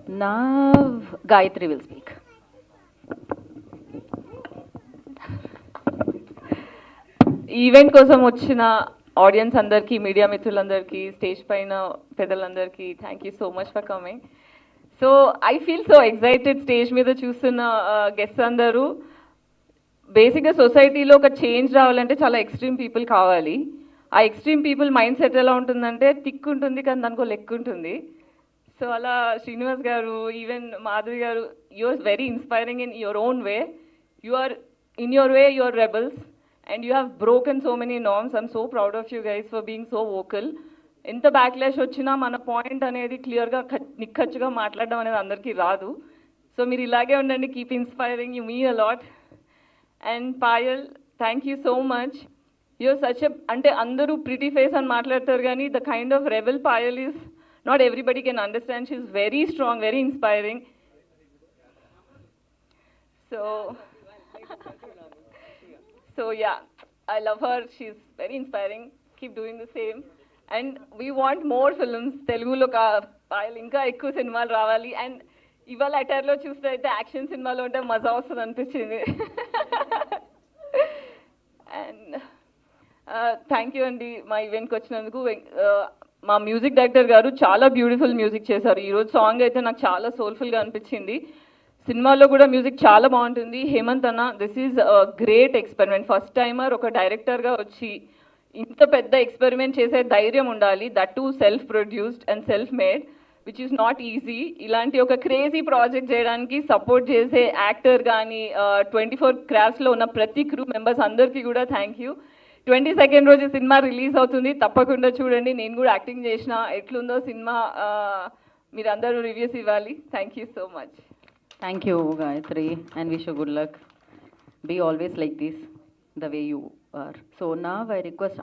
Now Gayatri will speak. Event కోసం వచ్చిన audience అందరికీ, మీడియా మిత్రులందరికీ, స్టేజ్ పైన పెద్దలందరికీ thank you so much for coming. So I feel so excited stage మీద చూస్తున్న గెస్ట్స్ అందరూ. బేసిక్గా సొసైటీలో ఒక చేంజ్ రావాలంటే చాలా ఎక్స్ట్రీమ్ పీపుల్ కావాలి. ఆ ఎక్స్ట్రీమ్ పీపుల్ మైండ్ సెట్ ఎలా ఉంటుందంటే థిక్ ఉంటుంది కానీ దానికో లెక్క ఉంటుంది. సో అలా శ్రీనివాస్ గారు, ఈవెన్ మాధవి గారు, you are very inspiring in your own way. You are in your way, you are rebels and you have broken so many norms. I'm so proud of you guys for being so vocal. ఎంత backlash వచ్చినా మన point అనేది క్లియర్గా నిక్కచ్చిగా మాట్లాడడం అనేది అందరికీ రాదు. సో మీరు ఇలాగే ఉండండి, keep inspiring, you me a lot. And Payal, thank you so much. You're such a, అంటే అందరూ ప్రిటీ ఫేస్ అని మాట్లాడతారు కానీ the kind of rebel Payal is not everybody can understand. She is very strong, very inspiring. So yeah, I love her. She's very inspiring. Keep doing the same. And we want more films. Telugulo ka payal inka ekku cinemalu ravali. And ivala attire lo chuste aithe action cinemalu unte maza vastadu anpichindi. And thank you andi ma event ki vachinanduku. మా music director గారు చాలా beautiful music చేశారు. ఈరోజు song అయితే నాకు చాలా సోల్ఫుల్గా అనిపించింది. సినిమాలో కూడా మ్యూజిక్ చాలా బాగుంటుంది. హేమంత్ అన్న, this is great experiment. First timer ఒక డైరెక్టర్గా వచ్చి ఇంత పెద్ద ఎక్స్పెరిమెంట్ చేసే ధైర్యం ఉండాలి. That to self produced and self made, which is not easy. ఇలాంటి ఒక క్రేజీ ప్రాజెక్ట్ చేయడానికి సపోర్ట్ చేసే యాక్టర్ కానీ 24 క్రాఫ్ట్స్లో ఉన్న ప్రతి క్రూ మెంబర్స్ అందరికీ కూడా థ్యాంక్ యూ. 22nd రోజు సినిమా రిలీజ్ అవుతుంది, తప్పకుండా చూడండి. నేను కూడా యాక్టింగ్ చేసిన, ఎట్లుందో సినిమా మీరందరూ రివ్యూస్ ఇవ్వాలి. Thank you so much. Thank you, Gayatri, and wish you good luck. Be always like this, the way you are. So now I request